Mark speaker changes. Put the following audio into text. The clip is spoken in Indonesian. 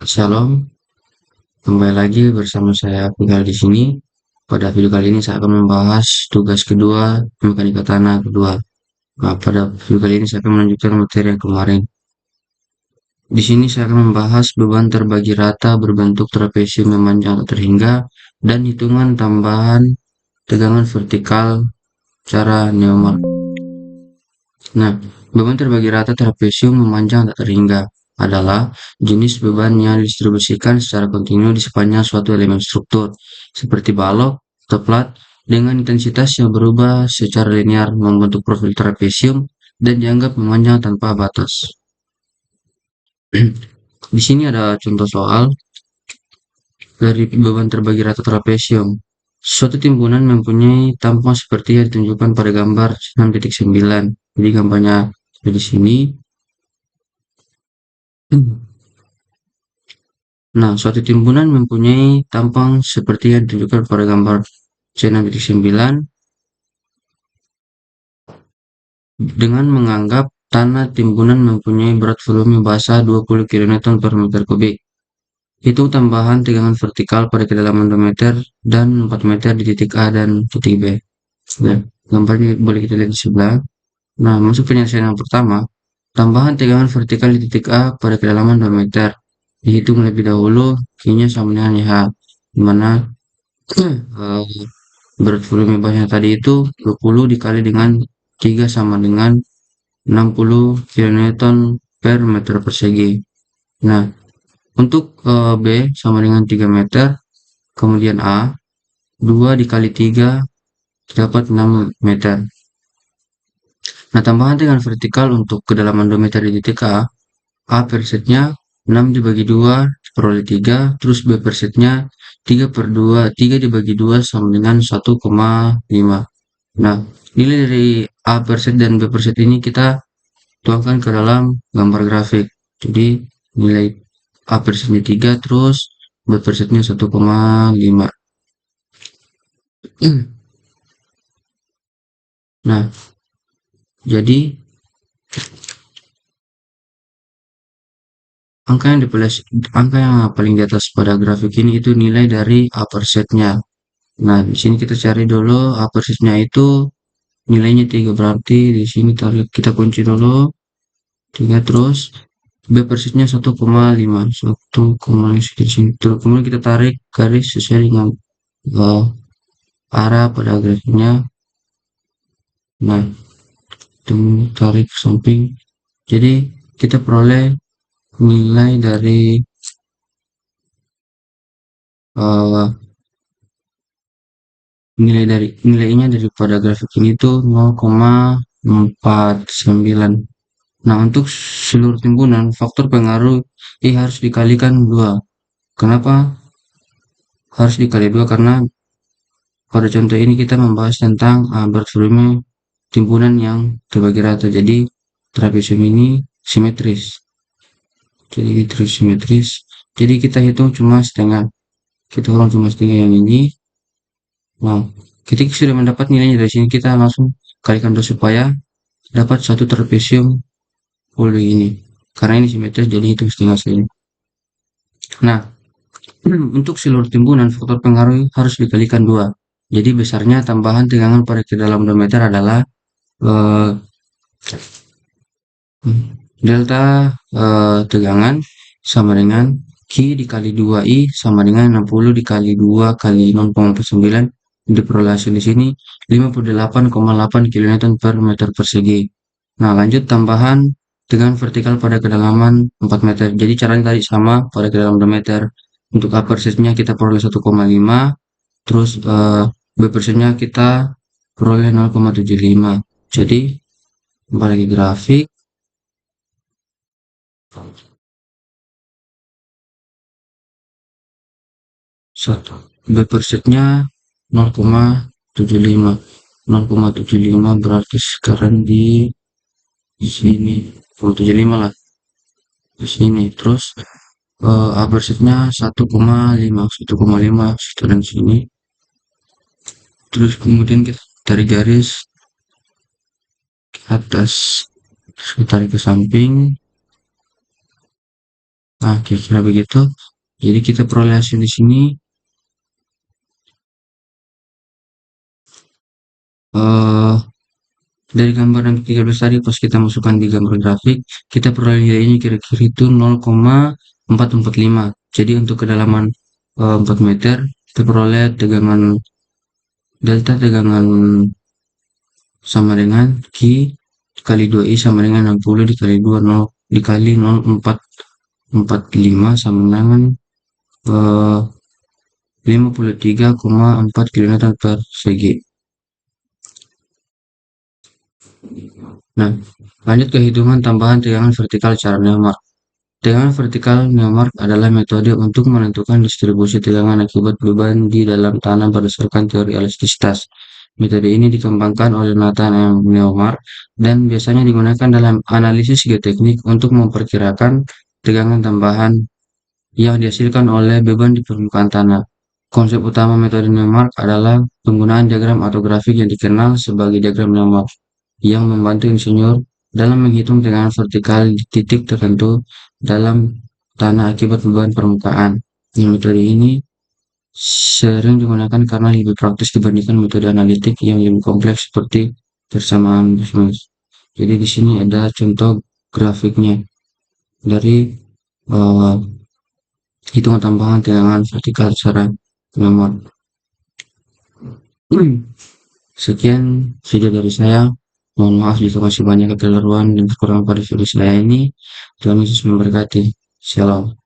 Speaker 1: Shalom, kembali lagi bersama saya Tinggal di sini. Pada video kali ini saya akan membahas tugas kedua mekanika tanah kedua. Nah, pada video kali ini saya akan melanjutkan materi yang kemarin. Di sini saya akan membahas beban terbagi rata berbentuk trapesium memanjang tak terhingga dan hitungan tambahan tegangan vertikal cara Newmark. Nah, beban terbagi rata trapesium memanjang tak terhingga adalah jenis beban yang didistribusikan secara kontinu di sepanjang suatu elemen struktur, seperti balok atau plat, dengan intensitas yang berubah secara linear membentuk profil trapesium dan dianggap memanjang tanpa batas. Di sini ada contoh soal dari beban terbagi rata trapesium. Suatu timbunan mempunyai tampang seperti yang ditunjukkan pada gambar 6.9. Jadi gambarnya di sini. Nah, suatu timbunan mempunyai tampang seperti yang ditunjukkan pada gambar C6.9 dengan menganggap tanah timbunan mempunyai berat volume basah 20 kN per meter kubik. Hitung tambahan tegangan vertikal pada kedalaman 2 meter dan 4 meter di titik A dan titik B. Nah, gambarnya boleh kita lihat di sebelah. Nah, masuk penyelesaian yang pertama. Tambahan tegangan vertikal di titik A pada kedalaman 2 meter. Dihitung lebih dahulu, Q-nya sama dengan YH, di mana berat volume basnya tadi itu 20 dikali dengan 3 sama dengan 60 kN per meter persegi. Nah, untuk B sama dengan 3 meter, kemudian A, 2 dikali 3 dapat 6 meter. Nah, tambahan dengan vertikal untuk kedalaman 2 meter di titik A per setnya 6 dibagi 2 diperoleh 3, terus B per setnya 3 per 2, 3 dibagi 2 sama dengan 1,5. Nah, nilai dari A per set dan B per set ini kita tuangkan ke dalam gambar grafik. Jadi, nilai A per setnya 3, terus B per setnya 1,5. Nah, jadi angka yang paling di atas pada grafik ini itu nilai dari A per setnya. Nah, di sini kita cari dulu A per setnya itu nilainya 3, berarti di sini kita kunci dulu 3, terus B per setnya 1,5, 1,5 di sini. Terus kemudian kita tarik garis sesuai dengan arah pada grafiknya. Nah, tarik ke samping. Jadi kita peroleh nilai dari nilainya daripada grafik ini tuh 0,49. Nah, untuk seluruh timbunan, faktor pengaruh I harus dikalikan 2. Kenapa harus dikali 2? Karena pada contoh ini kita membahas tentang berat volume timbunan yang terbagi rata. Jadi, trapesium ini simetris. Jadi, simetris. Jadi, kita hitung cuma setengah. Kita hitung cuma setengah yang ini. Nah, ketika sudah mendapat nilainya dari sini, kita langsung kalikan 2 supaya dapat satu trapesium full ini. Karena ini simetris, jadi hitung setengah saja. Nah, untuk seluruh timbunan, faktor pengaruh harus dikalikan 2. Jadi besarnya tambahan tegangan pada dalam 2 meter adalah delta tegangan sama dengan Q dikali 2I sama dengan 60 dikali 2 kali 0,49, diperoleh hasil di sini 58,8 kN per meter persegi. Nah, lanjut tambahan tegangan vertikal pada kedalaman 4 meter. Jadi caranya tadi sama pada kedalaman 2 meter. Untuk A per setnya kita peroleh 1,5, terus B per setnya kita peroleh 0,75. Jadi kembali ke grafik. B per setnya 0,75. 0,75 berarti sekarang di sini 0,75 lah di sini. Terus A per setnya 1,5 sekarang di sini. Terus kemudian kita tarik garis ke atas, terus kita tarik ke samping. Nah, kira-kira begitu. Jadi kita peroleh hasil di sini. eh dari gambar yang 13 tadi, pas kita masukkan di gambar grafik, kita peroleh nilainya kira-kira itu 0,445. Jadi untuk kedalaman 4 meter, kita peroleh tegangan delta tegangan sama dengan Q kali 2I sama dengan 60 dikali 2, 0 dikali 0,445 sama dengan 53,4 kN per Seg. Nah, lanjut ke hitungan tambahan tegangan vertikal secara Newmark. Tegangan vertikal Newmark adalah metode untuk menentukan distribusi tegangan akibat beban di dalam tanah berdasarkan teori elastisitas. Metode ini dikembangkan oleh Nathan M. Newmark dan biasanya digunakan dalam analisis geoteknik untuk memperkirakan tegangan tambahan yang dihasilkan oleh beban di permukaan tanah. Konsep utama metode Newmark adalah penggunaan diagram atau grafik yang dikenal sebagai diagram Newmark yang membantu insinyur dalam menghitung tegangan vertikal di titik tertentu dalam tanah akibat beban permukaan. Metode ini sering digunakan karena lebih praktis dibandingkan metode analitik yang lebih kompleks seperti persamaan Bismuth. Jadi di sini ada contoh grafiknya dari uh, hitungan tambahan tegangan vertikal secara nomor. Sekian video dari saya. Mohon maaf jika masih banyak kekeliruan dan kekurangan pada video saya ini. Tuhan Yesus memberkati. Shalom.